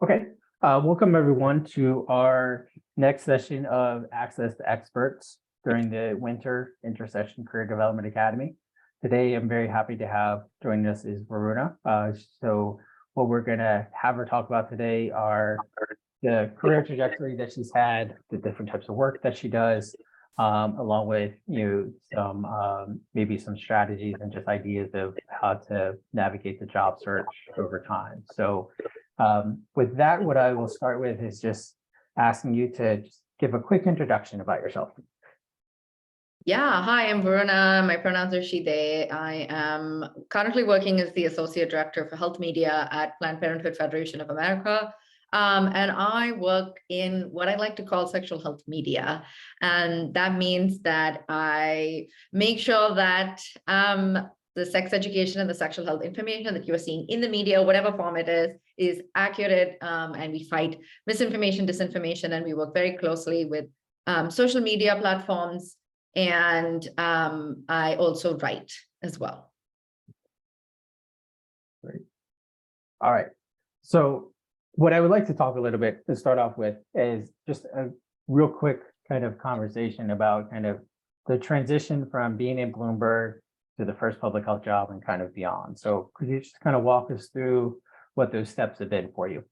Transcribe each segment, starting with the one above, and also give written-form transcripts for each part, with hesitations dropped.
Okay, welcome everyone to our next session of Access to Experts during the Winter Intersession Career Development Academy. Today, I'm very happy to have joining us is Varuna. So what we're gonna have her talk about today are the career trajectory that she's had, the different types of work that she does, along with some maybe some strategies and just ideas of how to navigate the job search over time. So with that, what I will start with is just asking you to just give a quick introduction about yourself. Yeah, hi, I'm Varuna. My pronouns are she, they. I am currently working as the Associate Director for Health Media at Planned Parenthood Federation of America. And I work in what I like to call sexual health media. And that means that I make sure that the sex education and the sexual health information that you are seeing in the media, whatever form it is accurate. And we fight misinformation, disinformation, and we work very closely with social media platforms. And I also write as well. Great. All right. So what I would like to talk a little bit to start off with is just a real quick kind of conversation about kind of the transition from being in Bloomberg to the first public health job and kind of beyond. So could you just kind of walk us through what those steps have been for you?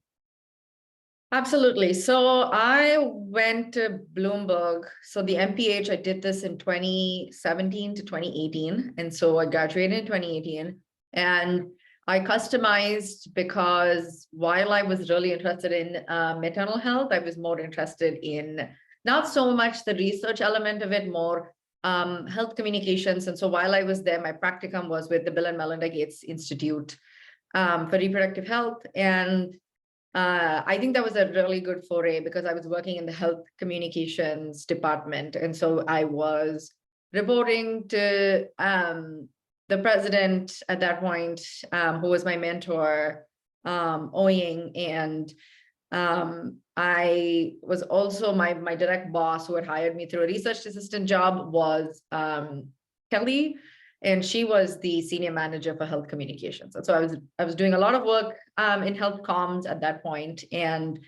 Absolutely. So I went to Bloomberg. So the MPH, I did this in 2017 to 2018. And so I graduated in 2018. And I customized because while I was really interested in maternal health, I was more interested in not so much the research element of it, more health communications. And so while I was there, my practicum was with the Bill and Melinda Gates Institute for Reproductive Health. And I think that was a really good foray because I was working in the health communications department. And so I was reporting to the president at that point, who was my mentor, Oying. And I was also my direct boss who had hired me through a research assistant job was Kelly. And she was the senior manager for health communications. And so I was doing a lot of work in health comms at that point. And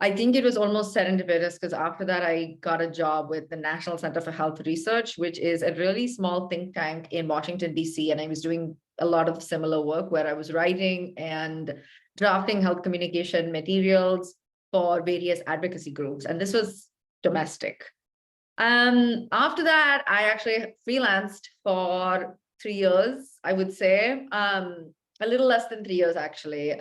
I think it was almost serendipitous because after that, I got a job with the National Center for Health Research, which is a really small think tank in Washington, D.C. And I was doing a lot of similar work where I was writing and drafting health communication materials for various advocacy groups. And this was domestic. After that, I actually freelanced for 3 years, I would say, a little less than 3 years, actually.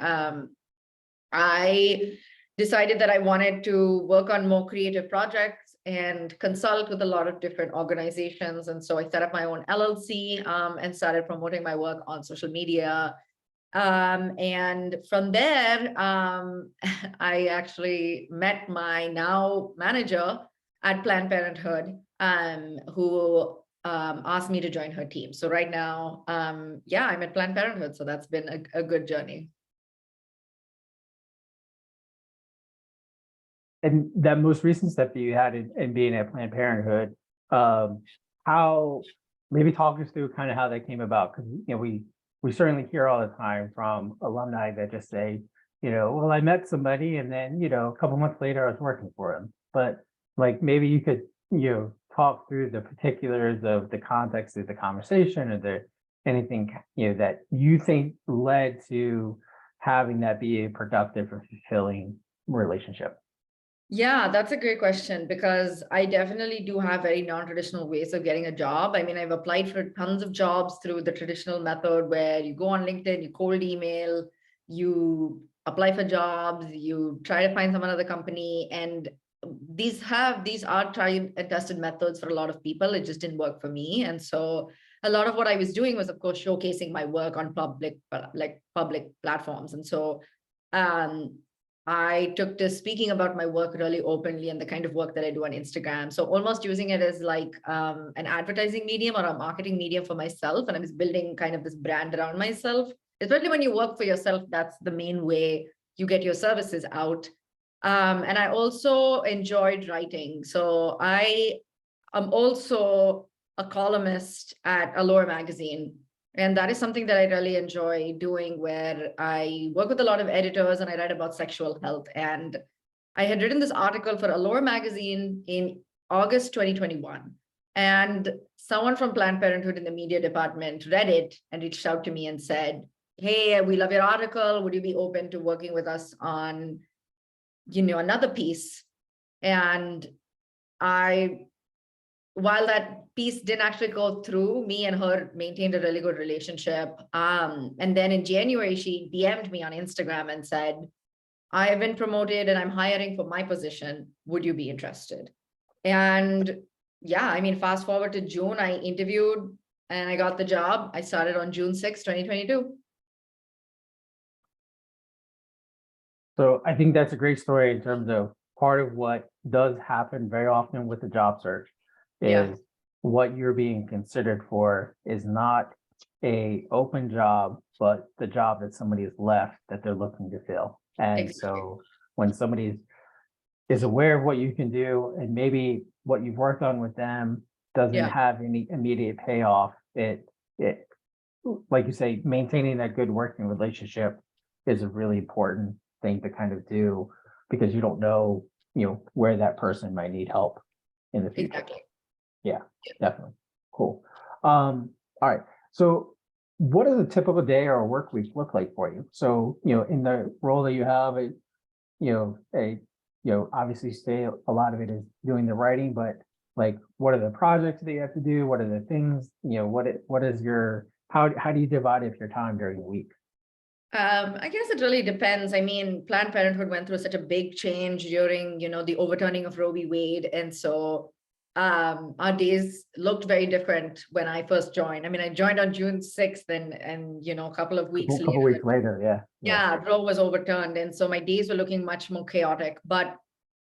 I decided that I wanted to work on more creative projects and consult with a lot of different organizations. And so I set up my own LLC and started promoting my work on social media. And from there, I actually met my now manager at Planned Parenthood, who asked me to join her team. So right now, yeah, I'm at Planned Parenthood. So that's been a good journey. And that most recent step that you had in being at Planned Parenthood, how maybe talk us through kind of how that came about? Because we certainly hear all the time from alumni that just say, well, I met somebody and then, a couple months later I was working for them. But like maybe you could, talk through the particulars of the context of the conversation or anything, that you think led to having that be a productive or fulfilling relationship. Yeah, that's a great question because I definitely do have very non-traditional ways of getting a job. I mean, I've applied for tons of jobs through the traditional method where you go on LinkedIn, you cold email, you apply for jobs, you try to find some other company. And these are tried and tested methods for a lot of people. It just didn't work for me. And so a lot of what I was doing was, of course, showcasing my work on public platforms. And so I took to speaking about my work really openly and the kind of work that I do on Instagram. So almost using it as like an advertising medium or a marketing medium for myself. And I was building kind of this brand around myself, especially when you work for yourself. That's the main way you get your services out. And I also enjoyed writing. So I am also a columnist at Allure magazine. And that is something that I really enjoy doing, where I work with a lot of editors and I write about sexual health. And I had written this article for Allure magazine in August 2021. And someone from Planned Parenthood in the media department read it and reached out to me and said, hey, we love your article. Would you be open to working with us on, another piece? And while that piece didn't actually go through, me and her maintained a really good relationship. And then in January, she DM'd me on Instagram and said, I have been promoted and I'm hiring for my position. Would you be interested? And yeah, I mean, fast forward to June, I interviewed and I got the job. I started on June 6, 2022. So I think that's a great story in terms of part of what does happen very often with the job search Yeah. is what you're being considered for is not a open job, but the job that somebody has left that they're looking to fill. And Exactly. so when somebody is aware of what you can do and maybe what you've worked on with them doesn't Yeah. have any immediate payoff, it like you say, maintaining that good working relationship is a really important thing to kind of do because you don't know, where that person might need help in the future. Exactly. Yeah, definitely. Cool. All right. So what does a typical day or a work week look like for you? So, in the role that you have, obviously say a lot of it is doing the writing, but like, what are the projects that you have to do? What are the things, what is your, how do you divide up your time during the week? I guess it really depends. I mean, Planned Parenthood went through such a big change during, the overturning of Roe v. Wade. And so our days looked very different when I first joined. I mean, I joined on June 6th and a couple of weeks Couple later, weeks later, yeah. yeah, Roe was overturned. And so my days were looking much more chaotic. But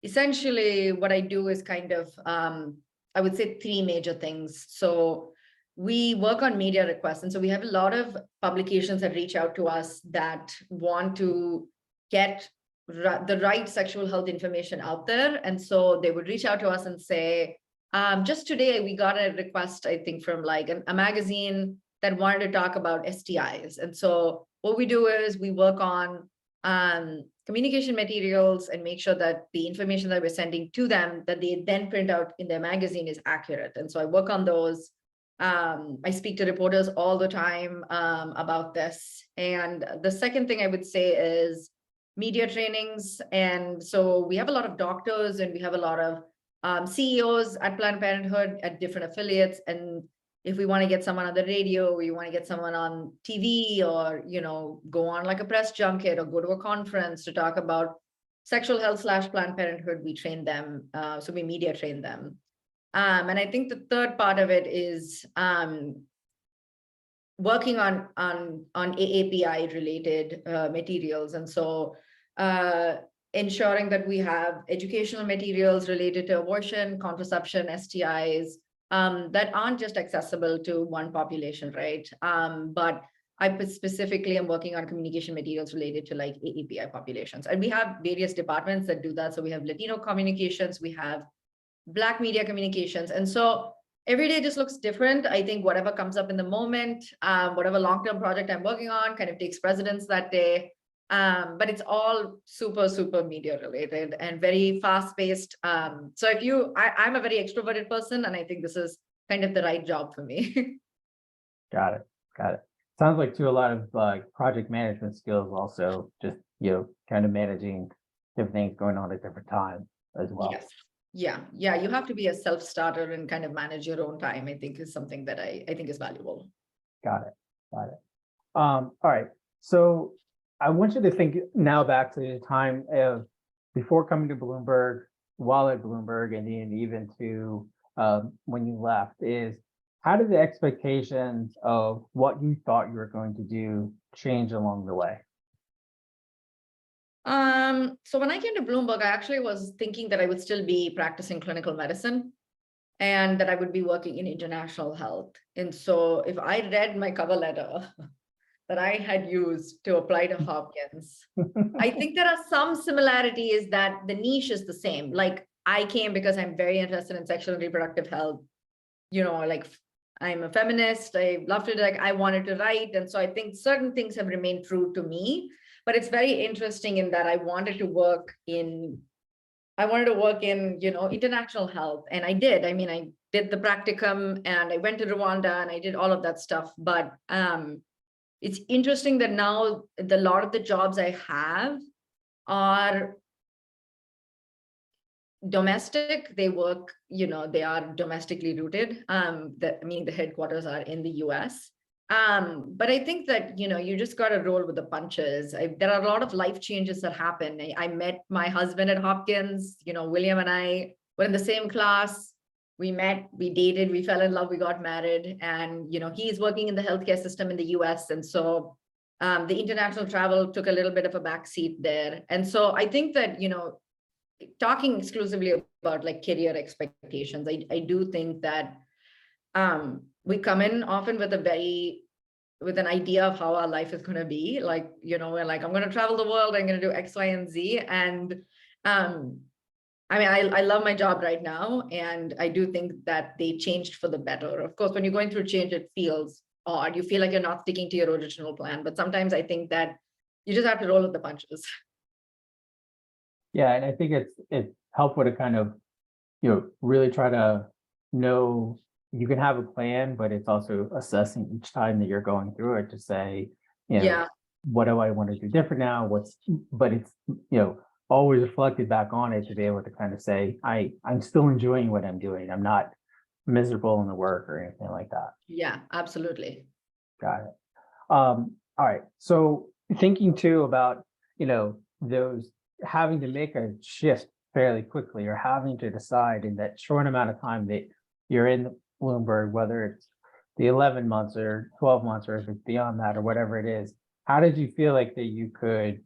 essentially what I do is kind of, I would say three major things. So we work on media requests. And so we have a lot of publications that reach out to us that want to get the right sexual health information out there. And so they would reach out to us and say, just today we got a request, I think, from like a magazine that wanted to talk about STIs. And so what we do is we work on communication materials and make sure that the information that we're sending to them that they then print out in their magazine is accurate. And so I work on those. I speak to reporters all the time about this. And the second thing I would say is media trainings. And so we have a lot of doctors and we have a lot of CEOs at Planned Parenthood at different affiliates. And if we want to get someone on the radio, we want to get someone on TV or, go on like a press junket or go to a conference to talk about sexual health / Planned Parenthood, we train them. So we media train them. And I think the third part of it is working on AAPI related materials. And so ensuring that we have educational materials related to abortion, contraception, STIs, that aren't just accessible to one population, right? But I specifically am working on communication materials related to like AAPI populations. And we have various departments that do that. So we have Latino communications, we have Black media communications. And so every day just looks different. I think whatever comes up in the moment, whatever long-term project I'm working on kind of takes precedence that day. But it's all super, super media related and very fast paced. So I'm a very extroverted person and I think this is kind of the right job for me. Got it. Sounds like too a lot of like project management skills also, just, kind of managing different things going on at different times as well. Yes. Yeah. You have to be a self-starter and kind of manage your own time, I think is something that I think is valuable. Got it. All right. So I want you to think now back to the time of before coming to Bloomberg, while at Bloomberg, and then even to when you left, is how did the expectations of what you thought you were going to do change along the way? So when I came to Bloomberg, I actually was thinking that I would still be practicing clinical medicine and that I would be working in international health. And so if I read my cover letter that I had used to apply to Hopkins, I think there are some similarities that the niche is the same. Like I came because I'm very interested in sexual and reproductive health, like I'm a feminist. I love to like, I wanted to write. And so I think certain things have remained true to me, but it's very interesting in that I wanted to work in, international health. And I did. I mean, I did the practicum and I went to Rwanda and I did all of that stuff. But it's interesting that now a lot of the jobs I have are domestic. They work, they are domestically rooted. The headquarters are in the US. But I think that, you just got to roll with the punches. There are a lot of life changes that happen. I met my husband at Hopkins, William and I were in the same class. We met, we dated, we fell in love, we got married. And, he's working in the healthcare system in the US. And so the international travel took a little bit of a backseat there. And so I think that, talking exclusively about like career expectations, I do think that we come in often with an idea of how our life is going to be. Like, we're like, I'm going to travel the world, I'm going to do X, Y, and Z. And I love my job right now. And I do think that they changed for the better. Of course, when you're going through change, it feels odd. You feel like you're not sticking to your original plan. But sometimes I think that you just have to roll with the punches. Yeah, and I think it's helpful to kind of, really try to know you can have a plan, but it's also assessing each time that you're going through it to say, Yeah. what do I want to do different now? But it's, always reflected back on it to be able to kind of say, I'm still enjoying what I'm doing. I'm not miserable in the work or anything like that. Yeah, absolutely. Got it. All right. So thinking too about, those having to make a shift fairly quickly or having to decide in that short amount of time that you're in Bloomberg, whether it's the 11 months or 12 months, or if it's beyond that or whatever it is, how did you feel like that you could,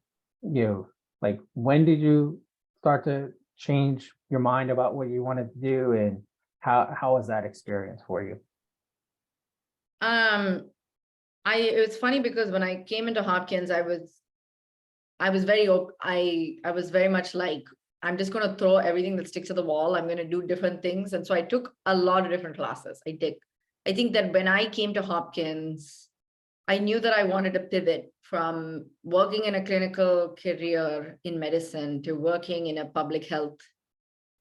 like when did you start to change your mind about what you wanted to do, and how was that experience for you? It was funny because when I came into Hopkins, I was very much like, I'm just going to throw everything that sticks to the wall. I'm going to do different things. And so I took a lot of different classes. I think that when I came to Hopkins, I knew that I wanted to pivot from working in a clinical career in medicine to working in a public health,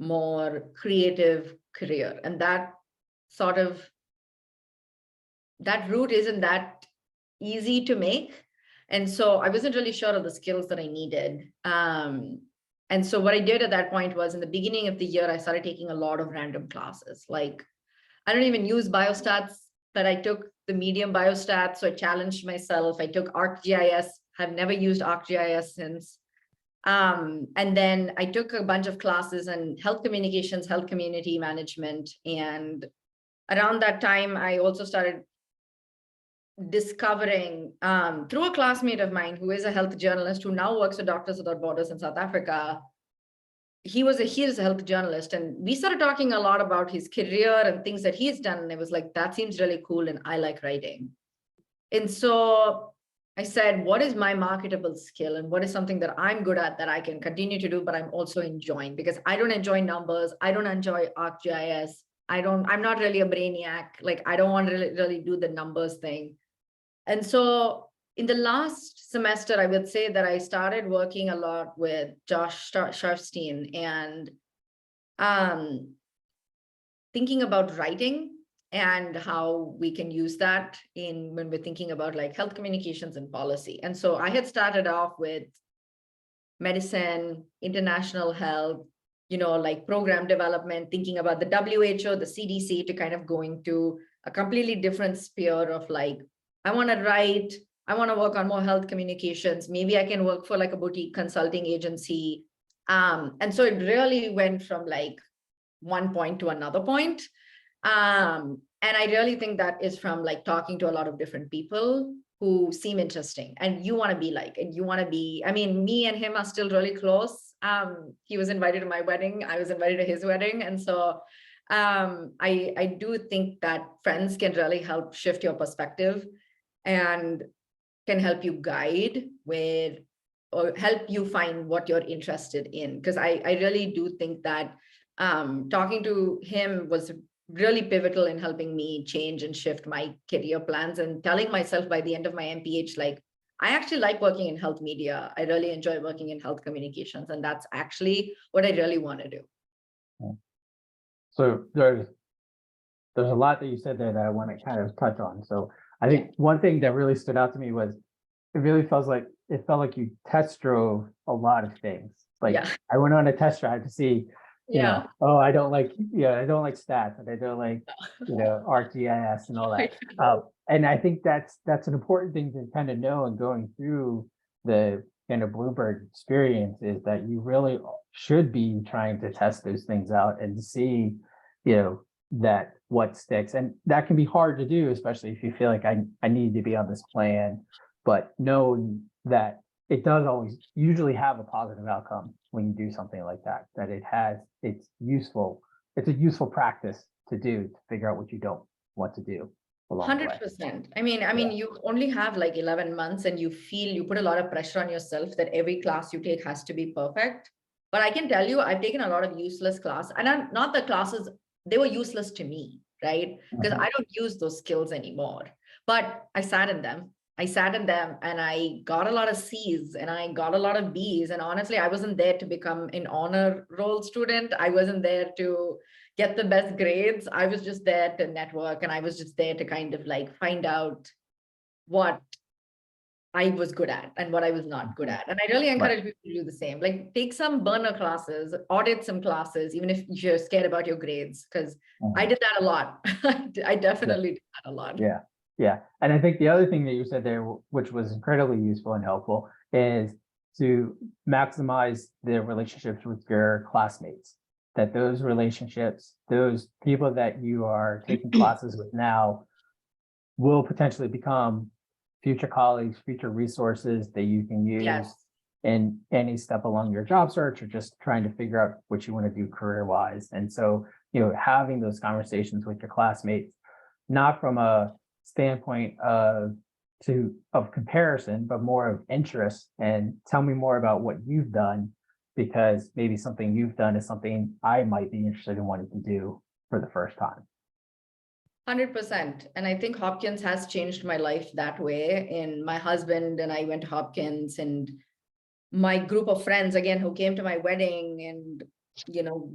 more creative career. And that route isn't that easy to make. And so I wasn't really sure of the skills that I needed. And so what I did at that point was in the beginning of the year, I started taking a lot of random classes. Like, I don't even use biostats, but I took the medium biostats. So I challenged myself. I took ArcGIS. I've never used ArcGIS since. And then I took a bunch of classes in health communications, health community management. And around that time, I also started discovering through a classmate of mine who is a health journalist who now works for Doctors Without Borders in South Africa. He is a health journalist, and we started talking a lot about his career and things that he's done. And it was like, that seems really cool, and I like writing. And so I said, what is my marketable skill, and what is something that I'm good at that I can continue to do, but I'm also enjoying? Because I don't enjoy numbers. I don't enjoy ArcGIS. I'm not really a brainiac. Like, I don't want to really do the numbers thing. And so in the last semester, I would say that I started working a lot with Josh Sharfstein and thinking about writing and how we can use that when we're thinking about like health communications and policy. And so I had started off with medicine, international health, like program development, thinking about the WHO, the CDC, to kind of going to a completely different sphere of like, I want to write, I want to work on more health communications. Maybe I can work for like a boutique consulting agency. And so it really went from like one point to another point. And I really think that is from like talking to a lot of different people who seem interesting and you want to be like, and you want to be, I mean, me and him are still really close. He was invited to my wedding. I was invited to his wedding. And so I do think that friends can really help shift your perspective and can help you guide with or help you find what you're interested in. Because I really do think that talking to him was really pivotal in helping me change and shift my career plans and telling myself by the end of my MPH, like, I actually like working in health media. I really enjoy working in health communications. And that's actually what I really want to do. So there's a lot that you said there that I want to kind of touch on. So I think one thing that really stood out to me was it felt like you test drove a lot of things. Like Yeah. I went on a test drive to see, Yeah. oh, I don't like stats and I don't like, ArcGIS and all that. And I think that's an important thing to kind of know and going through the kind of Bloomberg experience is that you really should be trying to test those things out and see, that what sticks. And that can be hard to do, especially if you feel like I need to be on this plan, but know that it does always usually have a positive outcome when you do something like that, that it's a useful practice to do to figure out what you don't want to do along the way. 100%. I mean, you only have like 11 months and you put a lot of pressure on yourself that every class you take has to be perfect. But I can tell you, I've taken a lot of useless class and not the classes, they were useless to me, right? Because I don't use those skills anymore, but I sat in them. And I got a lot of C's and I got a lot of B's. And honestly, I wasn't there to become an honor roll student. I wasn't there to get the best grades. I was just there to network and I was just there to kind of like find out what I was good at and what I was not good at. And I really encourage people to do the same. Like take some burner classes, audit some classes, even if you're scared about your grades, because I did that a lot. I definitely did that a lot. Yeah. Yeah. And I think the other thing that you said there, which was incredibly useful and helpful, is to maximize the relationships with your classmates. That those relationships, those people that you are taking classes with now will potentially become future colleagues, future resources that you can use Yes. in any step along your job search or just trying to figure out what you want to do career-wise. And so, having those conversations with your classmates, not from a standpoint of comparison, but more of interest, and tell me more about what you've done, because maybe something you've done is something I might be interested in wanting to do for the first time. 100%. And I think Hopkins has changed my life that way. And my husband and I went to Hopkins, and my group of friends, again, who came to my wedding, and,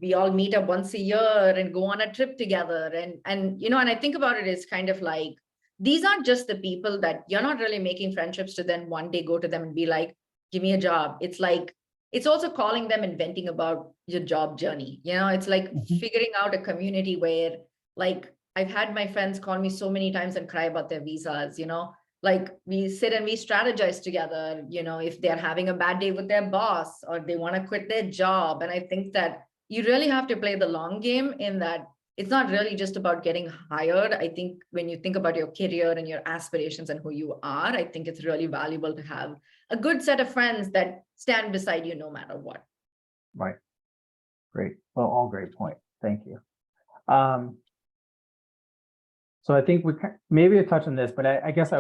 we all meet up once a year and go on a trip together. And I think about it as kind of like, these aren't just the people that you're not really making friendships to then one day go to them and be like, give me a job. It's like, it's also calling them and venting about your job journey. It's like figuring out a community where, like, I've had my friends call me so many times and cry about their visas, like we sit and we strategize together, if they're having a bad day with their boss or they want to quit their job. And I think that you really have to play the long game, in that it's not really just about getting hired. I think when you think about your career and your aspirations and who you are, I think it's really valuable to have a good set of friends that stand beside you no matter what. Right. Great. Well, all great point. Thank you. So I think we maybe a touch on this, but I guess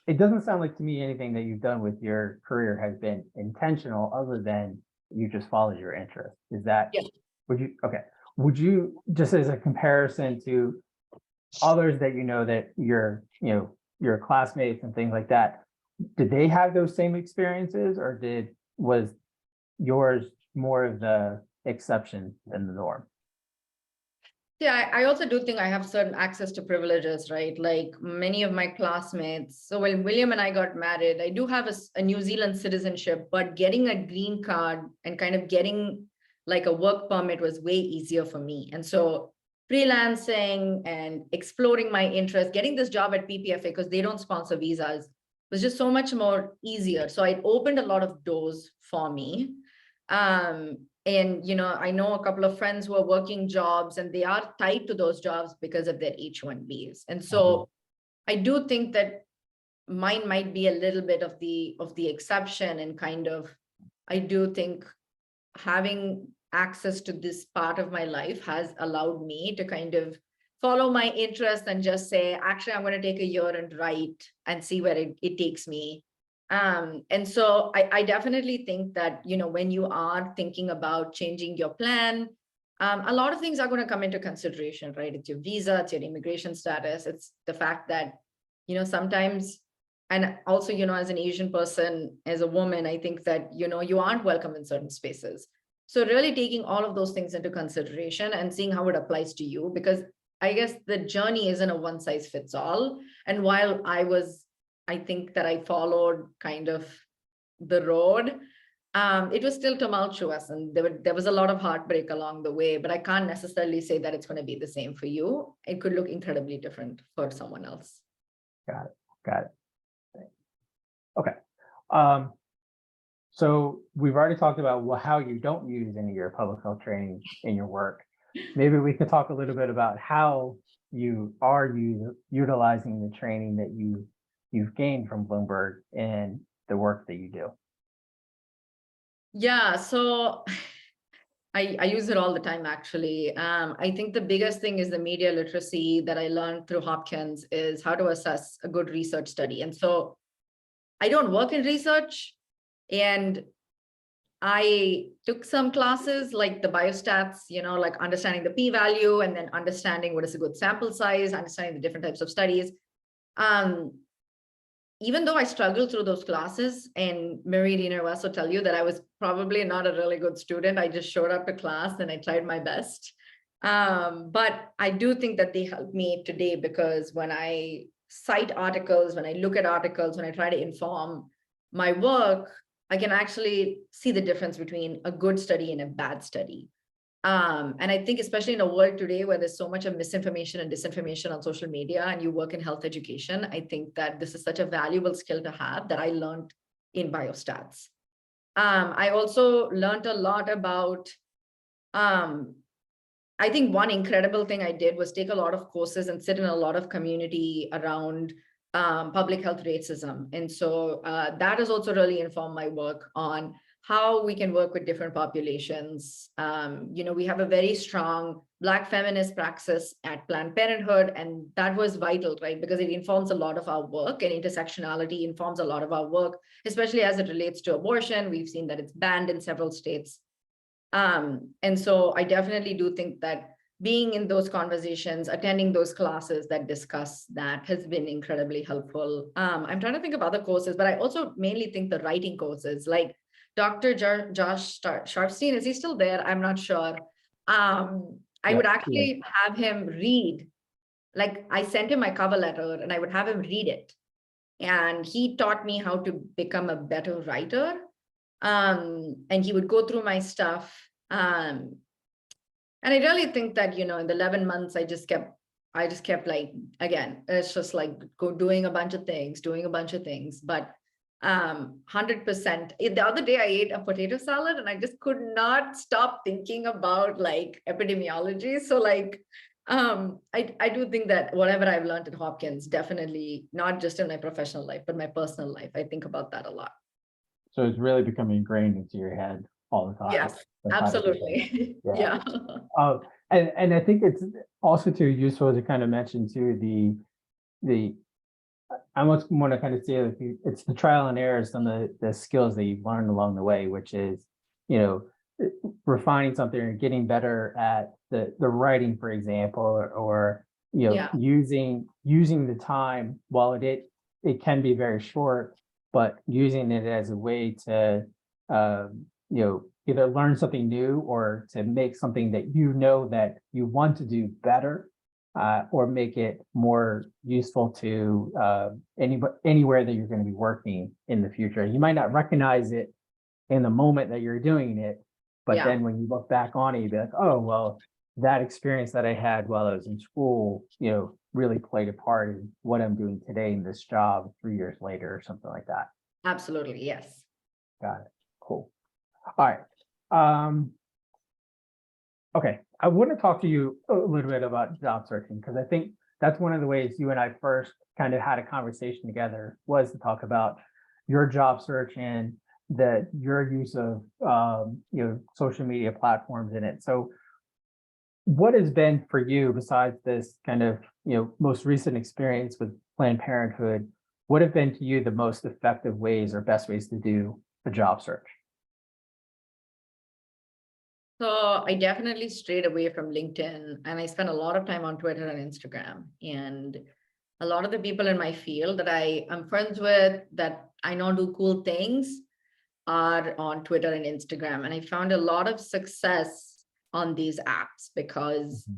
it doesn't sound like to me anything that you've done with your career has been intentional, other than you just followed your interest. Is that, Yeah. Would you, just as a comparison to others that that your classmates and things like that, did they have those same experiences, or was yours more of the exception than the norm? Yeah, I also do think I have certain access to privileges, right? Like many of my classmates. So when William and I got married, I do have a New Zealand citizenship, but getting a green card and kind of getting like a work permit was way easier for me. And so freelancing and exploring my interest, getting this job at PPFA, because they don't sponsor visas, was just so much more easier. So it opened a lot of doors for me. And, I know a couple of friends who are working jobs, and they are tied to those jobs because of their H-1Bs. And so I do think that mine might be a little bit of the exception, and kind of, I do think having access to this part of my life has allowed me to kind of follow my interest and just say, actually, I'm going to take a year and write and see where it takes me. And so I definitely think that, when you are thinking about changing your plan, A lot of things are going to come into consideration, right? It's your visa, it's your immigration status, it's the fact that, sometimes, and also, as an Asian person, as a woman, I think that, you aren't welcome in certain spaces. So really taking all of those things into consideration and seeing how it applies to you, because I guess the journey isn't a one size fits all. And while I think that I followed kind of the road, it was still tumultuous, and there was a lot of heartbreak along the way, but I can't necessarily say that it's going to be the same for you. It could look incredibly different for someone else. Got it. Got it. Okay. So we've already talked about how you don't use any of your public health training in your work. Maybe we could talk a little bit about how you are utilizing the training that you've gained from Bloomberg in the work that you do. Yeah, so I use it all the time, actually. I think the biggest thing is the media literacy that I learned through Hopkins is how to assess a good research study. And so I don't work in research, and I took some classes like the biostats, like understanding the p-value and then understanding what is a good sample size, understanding the different types of studies. Even though I struggled through those classes, and Marie Diener will also tell you that I was probably not a really good student. I just showed up to class and I tried my best. But I do think that they helped me today, because when I cite articles, when I look at articles, when I try to inform my work, I can actually see the difference between a good study and a bad study. And I think especially in a world today where there's so much of misinformation and disinformation on social media, and you work in health education, I think that this is such a valuable skill to have that I learned in biostats. I also learned a lot about, I think one incredible thing I did was take a lot of courses and sit in a lot of community around public health racism. And so that has also really informed my work on how we can work with different populations. We have a very strong Black feminist praxis at Planned Parenthood, and that was vital, right? Because it informs a lot of our work, and intersectionality informs a lot of our work, especially as it relates to abortion. We've seen that it's banned in several states. And so I definitely do think that being in those conversations, attending those classes that discuss that has been incredibly helpful. I'm trying to think of other courses, but I also mainly think the writing courses, like Dr. Josh Sharfstein, is he still there? I'm not sure. I would actually have him read, like I sent him my cover letter and I would have him read it. And he taught me how to become a better writer. And he would go through my stuff. And I really think that, in the 11 months, I just kept like, again, it's just like doing a bunch of things. But 100%. The other day I ate a potato salad and I just could not stop thinking about like epidemiology. So like, I do think that whatever I've learned at Hopkins, definitely not just in my professional life, but my personal life, I think about that a lot. So it's really becoming ingrained into your head all the time. Yes, absolutely. Yeah. And I think it's also too useful to kind of mention too I almost want to kind of say it's the trial and errors and the skills that you've learned along the way, which is, refining something or getting better at the writing, for example, or using the time while it can be very short, but using it as a way to either learn something new or to make something that that you want to do better, or make it more useful to anywhere that you're going to be working in the future. You might not recognize it in the moment that you're doing it, but then when you look back on it, you'd be like, oh, well, that experience that I had while I was in school, really played a part in what I'm doing today in this job 3 years later or something like that. Absolutely, yes. Got it. Cool. All right. Okay, I want to talk to you a little bit about job searching, because I think that's one of the ways you and I first kind of had a conversation together, was to talk about your job search and your use of social media platforms in it. So what has been for you, besides this kind of most recent experience with Planned Parenthood, what have been to you the most effective ways or best ways to do a job search? So I definitely strayed away from LinkedIn and I spent a lot of time on Twitter and Instagram. And a lot of the people in my field that I am friends with, that I know do cool things, are on Twitter and Instagram. And I found a lot of success on these apps because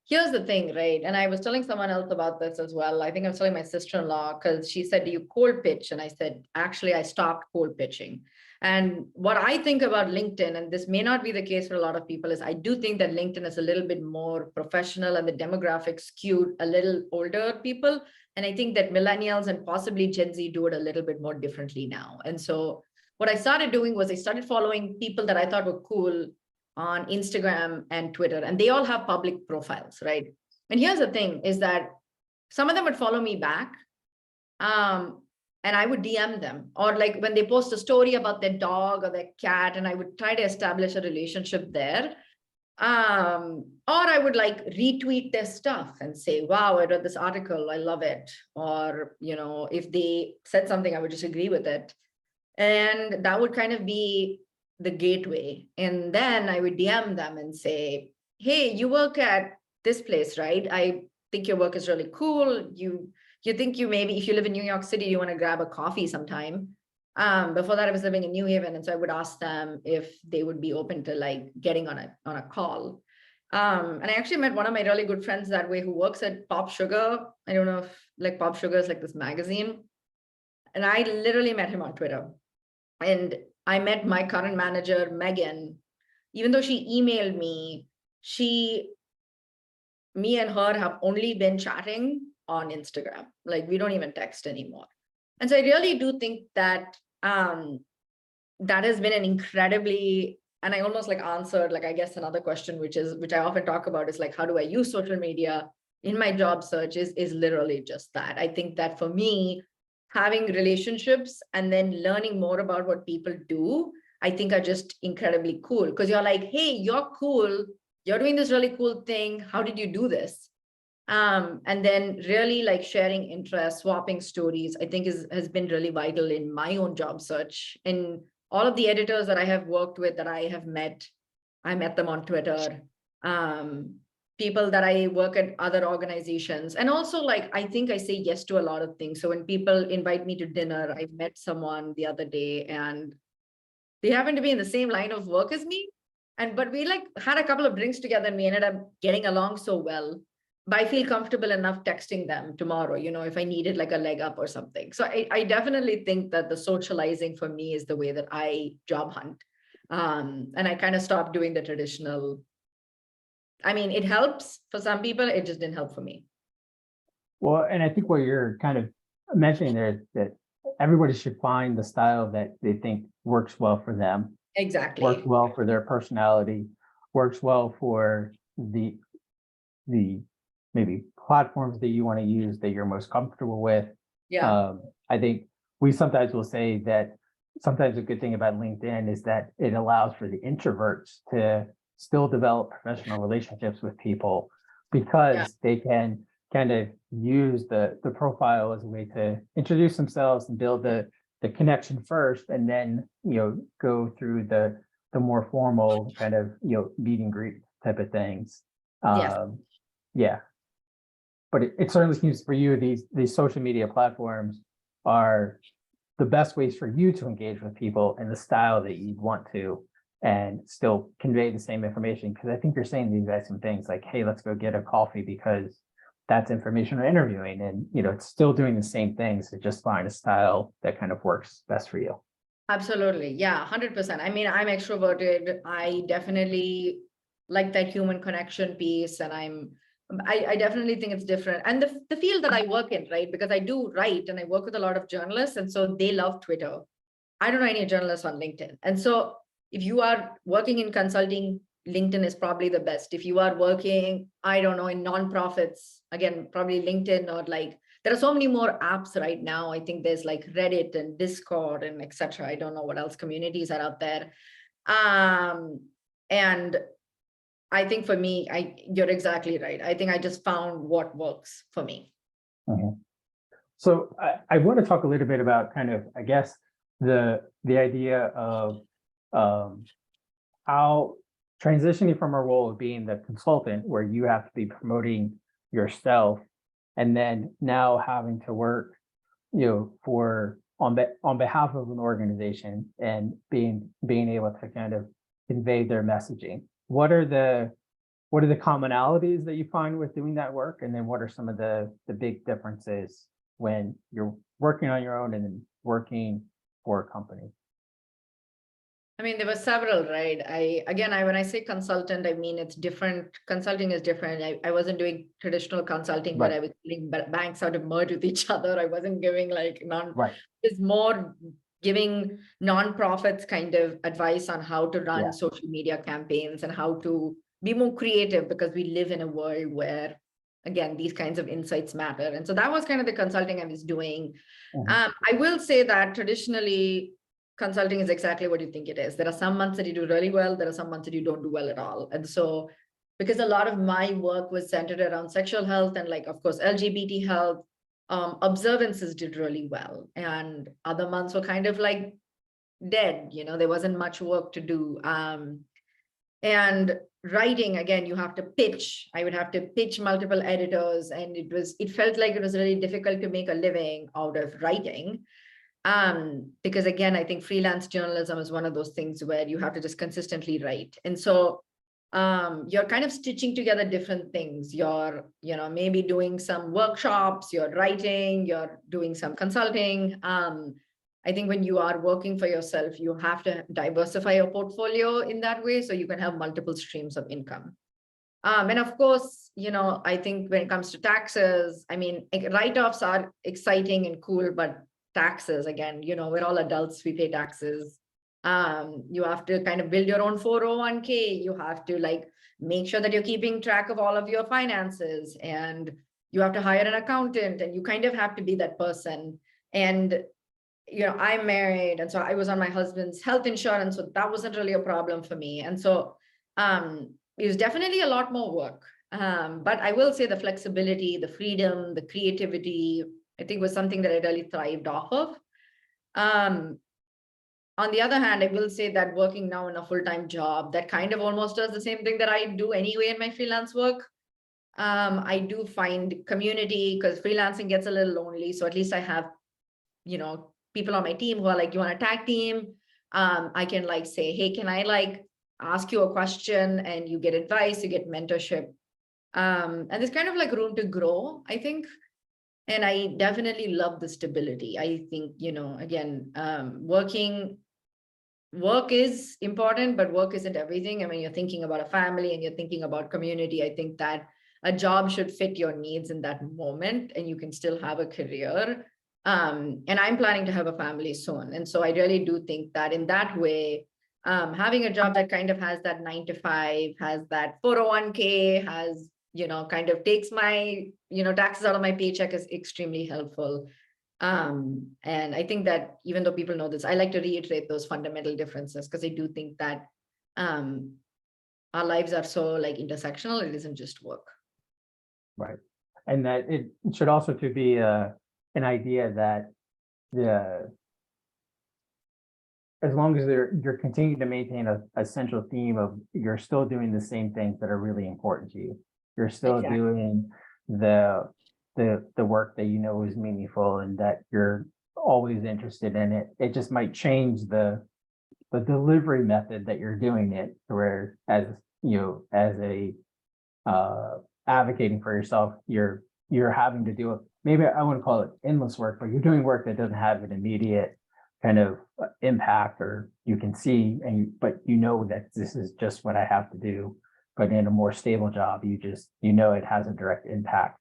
here's the thing, right? And I was telling someone else about this as well. I think I was telling my sister-in-law because she said, do you cold pitch? And I said, actually, I stopped cold pitching. And what I think about LinkedIn, and this may not be the case for a lot of people, is I do think that LinkedIn is a little bit more professional and the demographic skewed a little older people. And I think that millennials and possibly Gen Z do it a little bit more differently now. And so what I started doing was I started following people that I thought were cool on Instagram and Twitter, and they all have public profiles, right? And here's the thing is that some of them would follow me back, and I would DM them, or like when they post a story about their dog or their cat, and I would try to establish a relationship there. Or I would like retweet their stuff and say, wow, I read this article, I love it. Or, you know, if they said something, I would just agree with it. And that would kind of be the gateway. And then I would DM them and say, hey, you work at this place, right? I think your work is really cool. You think you maybe, if you live in New York City, you want to grab a coffee sometime. Before that, I was living in New Haven. And so I would ask them if they would be open to like getting on a call. And I actually met one of my really good friends that way who works at Pop Sugar. I don't know if like Pop Sugar is like this magazine. And I literally met him on Twitter. And I met my current manager, Megan. Even though she emailed me, me and her have only been chatting on Instagram. Like we don't even text anymore. And so I really do think that that has been an incredibly, and I almost like answered, like, I guess another question, which I often talk about is like, how do I use social media in my job search is literally just that. I think that for me, having relationships and then learning more about what people do, I think are just incredibly cool because you're like, hey, you're cool. You're doing this really cool thing. How did you do this? And then really like sharing interests, swapping stories, I think has been really vital in my own job search. And all of the editors that I have worked with that I have met, I met them on Twitter. People that I work at other organizations. And also like, I think I say yes to a lot of things. So when people invite me to dinner, I met someone the other day and they happen to be in the same line of work as me. But we like had a couple of drinks together and we ended up getting along so well. But I feel comfortable enough texting them tomorrow, you know, if I needed like a leg up or something. So I definitely think that the socializing for me is the way that I job hunt. And I kind of stopped doing the traditional. I mean, it helps for some people, it just didn't help for me. Well, and I think what you're kind of mentioning there is that everybody should find the style that they think works well for them, Exactly. works well for their personality, works well for the maybe platforms that you want to use that you're most comfortable with. Yeah. I think we sometimes will say that sometimes a good thing about LinkedIn is that it allows for the introverts to still develop professional relationships with people because they can kind of use the profile as a way to introduce themselves and build the connection first, and then go through the more formal kind of meet and greet type of things. Yes. Yeah, but it certainly seems for you these social media platforms are the best ways for you to engage with people in the style that you want to, and still convey the same information. Because I think you're saying the exact same things like, hey, let's go get a coffee because that's information we're interviewing, and it's still doing the same things to just find a style that kind of works best for you. Absolutely. Yeah, 100%. I mean, I'm extroverted. I definitely like that human connection piece. And I definitely think it's different. And the field that I work in, right? Because I do write and I work with a lot of journalists. And so they love Twitter. I don't know any journalists on LinkedIn. And so if you are working in consulting, LinkedIn is probably the best. If you are working, I don't know, in nonprofits, again, probably LinkedIn, or like, there are so many more apps right now. I think there's like Reddit and Discord and etc. I don't know what else communities are out there. And I think for me, you're exactly right. I think I just found what works for me. Mm-hmm. So I want to talk a little bit about kind of, I guess, the idea of how transitioning from a role of being the consultant where you have to be promoting yourself and then now having to work, for on behalf of an organization and being able to kind of convey their messaging. What are the commonalities that you find with doing that work? And then what are some of the big differences when you're working on your own and then working for a company? I mean, there were several, right? When I say consultant, I mean, it's different. Consulting is different. I wasn't doing traditional consulting where Right, I was pulling banks out of merge with each other. I wasn't giving like right, it's more giving nonprofits kind of advice on how to yeah, run social media campaigns and how to be more creative, because we live in a world where, again, these kinds of insights matter. And so that was kind of the consulting I was doing. mhm, I will say that traditionally, consulting is exactly what you think it is. There are some months that you do really well. There are some months that you don't do well at all. And so, because a lot of my work was centered around sexual health and, like, of course, LGBT health, observances did really well. And other months were kind of like dead, there wasn't much work to do. And writing, again, you have to pitch. I would have to pitch multiple editors, and it felt like it was really difficult to make a living out of writing. Because again, I think freelance journalism is one of those things where you have to just consistently write. And so you're kind of stitching together different things. You're, maybe doing some workshops, you're writing, you're doing some consulting. I think when you are working for yourself, you have to diversify your portfolio in that way so you can have multiple streams of income. And of course, I think when it comes to taxes, I mean, write-offs are exciting and cool, but taxes, again, we're all adults, we pay taxes. You have to kind of build your own 401k. You have to like make sure that you're keeping track of all of your finances, and you have to hire an accountant, and you kind of have to be that person. And I'm married, and so I was on my husband's health insurance, so that wasn't really a problem for me. And so it was definitely a lot more work. But I will say the flexibility, the freedom, the creativity, I think was something that I really thrived off of. On the other hand, I will say that working now in a full-time job that kind of almost does the same thing that I do anyway in my freelance work. I do find community, because freelancing gets a little lonely. So at least I have, people on my team who are like, you want a tag team? I can like say, hey, can I like ask you a question, and you get advice, you get mentorship. And there's kind of like room to grow, I think. And I definitely love the stability. I think, again, work is important, but work isn't everything. I mean, you're thinking about a family and you're thinking about community. I think that a job should fit your needs in that moment, and you can still have a career. And I'm planning to have a family soon. And so I really do think that in that way, having a job that kind of has that 9 to 5, has that 401k, has, kind of takes my, taxes out of my paycheck, is extremely helpful. And I think that even though people know this, I like to reiterate those fundamental differences, because I do think that our lives are so like intersectional. It isn't just work. right. And that it should also to be an idea that the as long as you're continuing to maintain a central theme of you're still doing the same things that are really important to you. You're still Exactly. doing the work that is meaningful and that you're always interested in it. It just might change the delivery method that you're doing it, where as a advocating for yourself, you're having to do it. Maybe I wouldn't call it endless work, but you're doing work that doesn't have an immediate kind of impact, or you can see, but that this is just what I have to do. But in a more stable job, it has a direct impact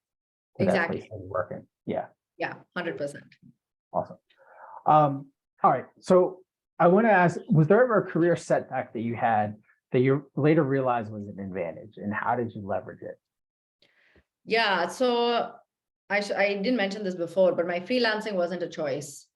to that place Exactly. where you're working. Yeah, Yeah, 100%. awesome. All right, so I want to ask: was there ever a career setback that you had that you later realized was an advantage, and how did you leverage it? Yeah, so I didn't mention this before, but my freelancing wasn't a choice.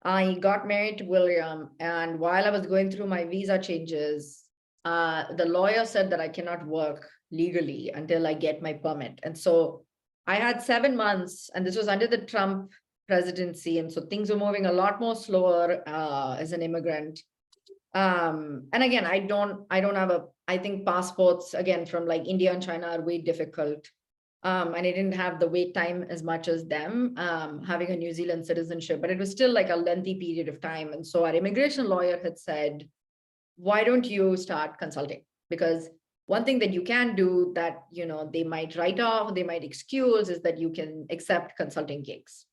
I got married to William, and while I was going through my visa changes, the lawyer said that I cannot work legally until I get my permit. And so I had 7 months, and this was under the Trump presidency. And so things were moving a lot more slower as an immigrant. And again, I don't have I think passports again from like India and China are way difficult. And I didn't have the wait time as much as them, having a New Zealand citizenship, but it was still like a lengthy period of time. And so our immigration lawyer had said, why don't you start consulting? Because one thing that you can do that, they might write off, they might excuse is that you can accept consulting gigs.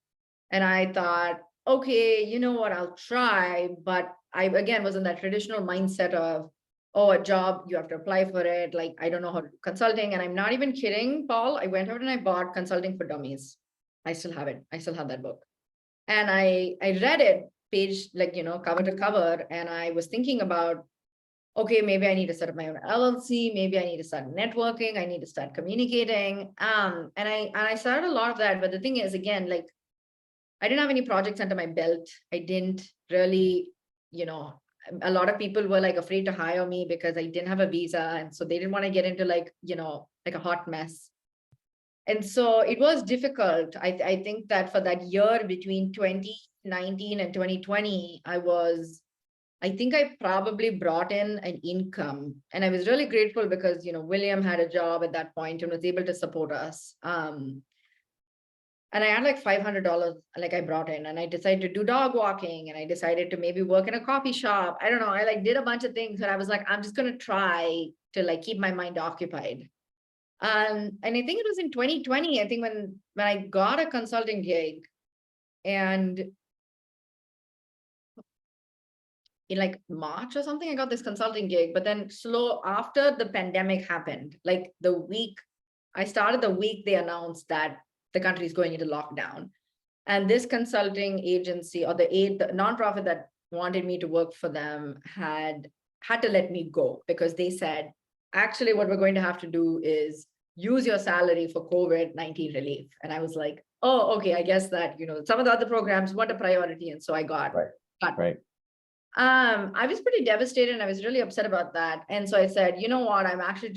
And I thought, okay, you know what, I'll try. But I, again, was in that traditional mindset of, oh, a job, you have to apply for it. Like, I don't know how to do consulting. And I'm not even kidding, Paul. I went out and I bought Consulting for Dummies. I still have it. I still have that book. And I read it page, like, cover to cover. And I was thinking about, okay, maybe I need to set up my own LLC. Maybe I need to start networking. I need to start communicating. And I started a lot of that. But the thing is, again, like, I didn't have any projects under my belt. I didn't really, a lot of people were like afraid to hire me because I didn't have a visa. And so they didn't want to get into like, like a hot mess. And so it was difficult. I think that for that year between 2019 and 2020, I think I probably brought in an income, and I was really grateful because, William had a job at that point and was able to support us. And I had like $500, like I brought in, and I decided to do dog walking, and I decided to maybe work in a coffee shop. I don't know. I like did a bunch of things, and I was like, I'm just going to try to like keep my mind occupied. And I think it was in 2020, I think when I got a consulting gig, and in like March or something, I got this consulting gig, but then after the pandemic happened, like I started the week they announced that the country is going into lockdown. And this consulting agency or the nonprofit that wanted me to work for them had to let me go because they said, actually, what we're going to have to do is use your salary for COVID-19 relief. And I was like, oh, okay, I guess that, some of the other programs weren't a priority. And so I got cut. Right. I was pretty devastated and I was really upset about that. And so I said, you know what, I'm actually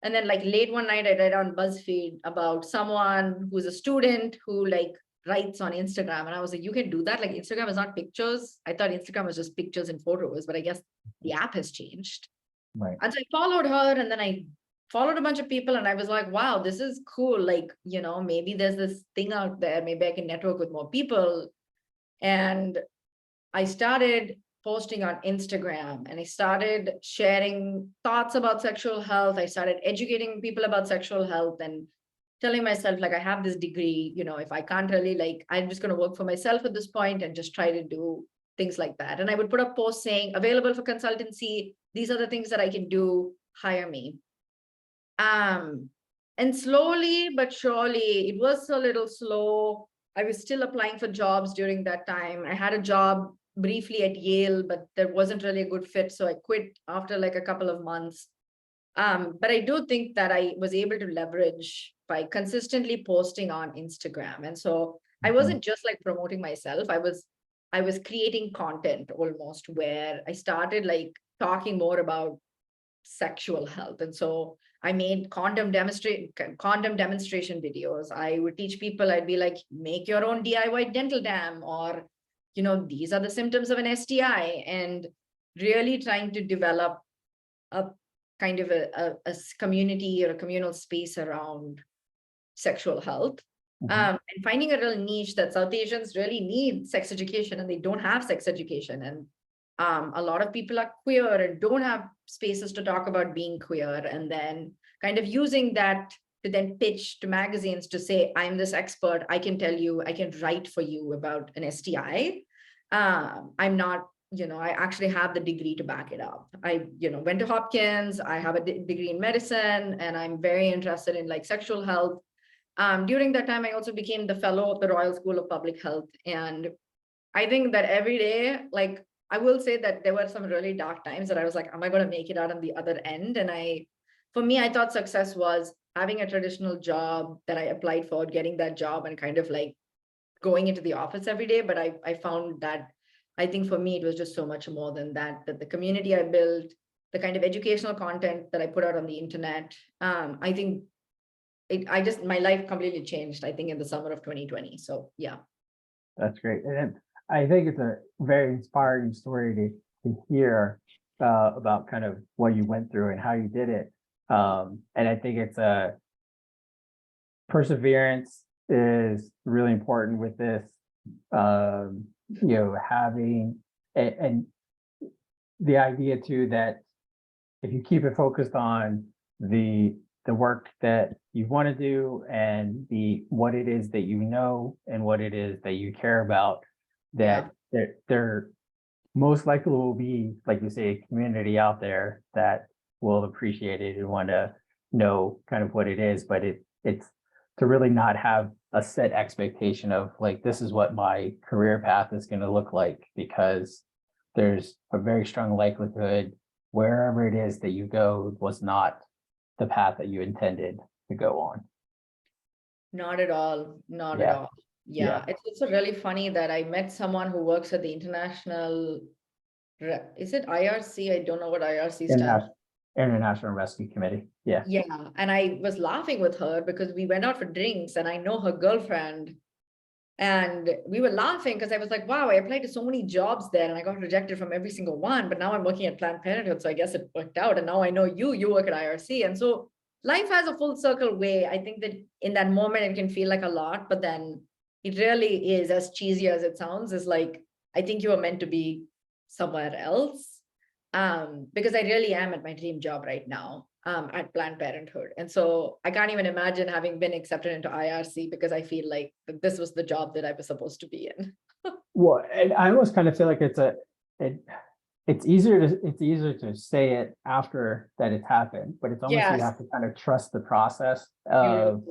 and then like late one night I read on BuzzFeed about someone who's a student who like writes on Instagram. And I was like, you can do that? Like Instagram is not pictures. I thought Instagram was just pictures and photos, but I guess the app has changed. Right. And so I followed her and then I followed a bunch of people and I was like, wow, this is cool. Like, maybe there's this thing out there. Maybe I can network with more people. And I started posting on Instagram and I started sharing thoughts about sexual health. I started educating people about sexual health and telling myself, like, I have this degree, if I can't really, like, I'm just going to work for myself at this point and just try to do things like that. And I would put up posts saying, available for consultancy. These are the things that I can do. Hire me. And slowly but surely, it was a little slow. I was still applying for jobs during that time. I had a job briefly at Yale, but there wasn't really a good fit. So I quit after like a couple of months. But I do think that I was able to leverage by consistently posting on Instagram. And so I wasn't just like promoting myself. I was creating content almost where I started like talking more about sexual health. And so I made condom demonstration videos. I would teach people, I'd be like, make your own DIY dental dam, or these are the symptoms of an STI, and really trying to develop a kind of a community or a communal space around sexual health. And finding a real niche that South Asians really need sex education and they don't have sex education. And a lot of people are queer and don't have spaces to talk about being queer, and then kind of using that to then pitch to magazines to say, I'm this expert, I can tell you, I can write for you about an STI. I'm not, I actually have the degree to back it up. I, went to Hopkins, I have a degree in medicine, and I'm very interested in like sexual health. During that time, I also became the fellow of the Royal School of Public Health. And I think that every day, like, I will say that there were some really dark times that I was like, am I going to make it out on the other end? And for me, I thought success was having a traditional job that I applied for, getting that job and kind of like going into the office every day. But I found that I think for me, it was just so much more than that, that the community I built, the kind of educational content that I put out on the internet, I think my life completely changed, I think, in the summer of 2020. So, yeah. That's great. And I think it's a very inspiring story to to hear about kind of what you went through and how you did it. And I think it's a perseverance is really important with this. Having and the idea too that if you keep it focused on the work that you want to do and what it is that you know and what it is that you care about, that there most likely will be, like you say, a community out there that will appreciate it and want to know kind of what it is. But it's to really not have a set expectation of like, this is what my career path is going to look like, because there's a very strong likelihood wherever it is that you go was not the path that you intended to go on. Not at all. Not at Yeah. all. Yeah. It's also really funny that I met someone who works at the international, is it IRC? I don't know what IRC stands. International Rescue Committee. Yeah. Yeah. And I was laughing with her because we went out for drinks and I know her girlfriend. And we were laughing because I was like, wow, I applied to so many jobs there and I got rejected from every single one. But now I'm working at Planned Parenthood. So I guess it worked out. And now I know you work at IRC. And so life has a full circle way. I think that in that moment, it can feel like a lot, but then it really is, as cheesy as it sounds, is like, I think you were meant to be somewhere else. Because I really am at my dream job right now. At Planned Parenthood. And so I can't even imagine having been accepted into IRC because I feel like this was the job that I was supposed to be in. Well, and I almost kind of feel like it's easier to say it after that it's happened, but it's almost you have to kind of trust the process of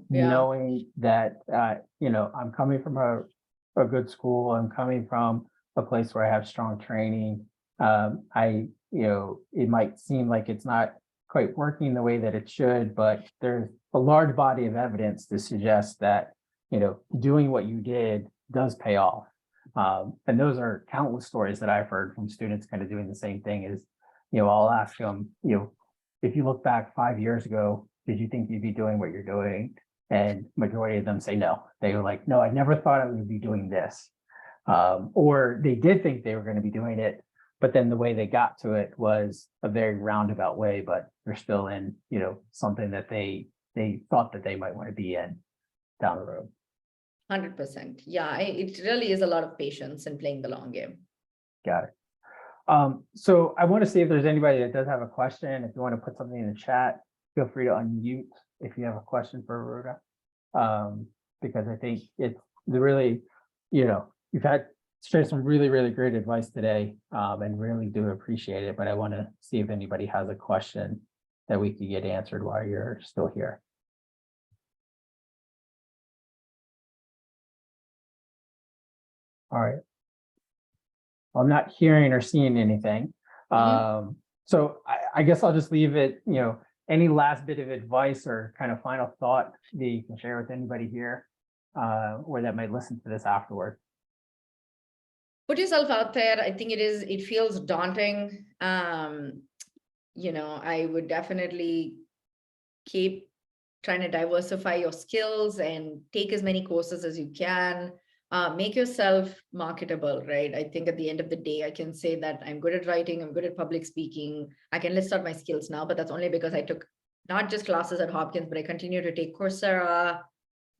knowing that I'm coming from a good school, I'm coming from a place where I have strong training. It might seem like it's not quite working the way that it should, but there's a large body of evidence to suggest that, doing what you did does pay off. And those are countless stories that I've heard from students kind of doing the same thing is, I'll ask them, if you look back 5 years ago, did you think you'd be doing what you're doing? And majority of them say no. They were like, no, I never thought I would be doing this. Or they did think they were going to be doing it, but then the way they got to it was a very roundabout way, but they're still in, something that they thought that they might want to be in down the road. 100%. Yeah, it really is a lot of patience in playing the long game. Got it. So I want to see if there's anybody that does have a question. If you want to put something in the chat, feel free to unmute if you have a question for Varuna. Because I think it's really, you've had shared some really, really great advice today, and really do appreciate it. But I want to see if anybody has a question that we could get answered while you're still here. All right. I'm not hearing or seeing anything. So I guess I'll just leave it, any last bit of advice or kind of final thought that you can share with anybody here, or that might listen to this afterward. Put yourself out there. I think it feels daunting. I would definitely keep trying to diversify your skills and take as many courses as you can. Make yourself marketable, right? I think at the end of the day, I can say that I'm good at writing, I'm good at public speaking. I can list out my skills now, but that's only because I took not just classes at Hopkins, but I continue to take Coursera,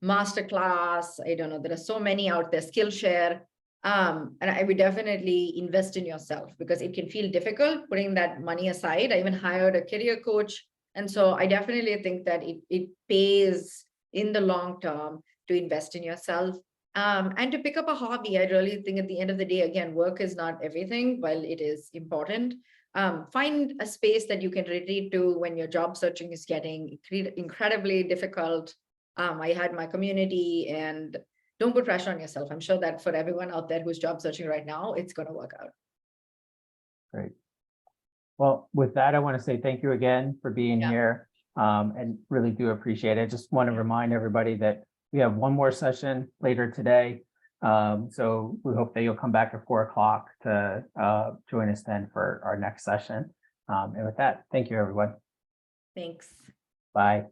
Masterclass. I don't know, there are so many out there, Skillshare. And I would definitely invest in yourself because it can feel difficult putting that money aside. I even hired a career coach. And so I definitely think that it pays in the long term to invest in yourself. And to pick up a hobby. I really think at the end of the day, again, work is not everything, while it is important. Find a space that you can retreat to when your job searching is getting incredibly difficult. I had my community, and don't put pressure on yourself. I'm sure that for everyone out there who's job searching right now, it's going to work out. Great. Well, with that, I want to say thank you again for being here, and really do appreciate it. I just want to remind everybody that we have one more session later today. So we hope that you'll come back at 4 o'clock to join us then for our next session. And with that, thank you, everyone. Thanks. Bye.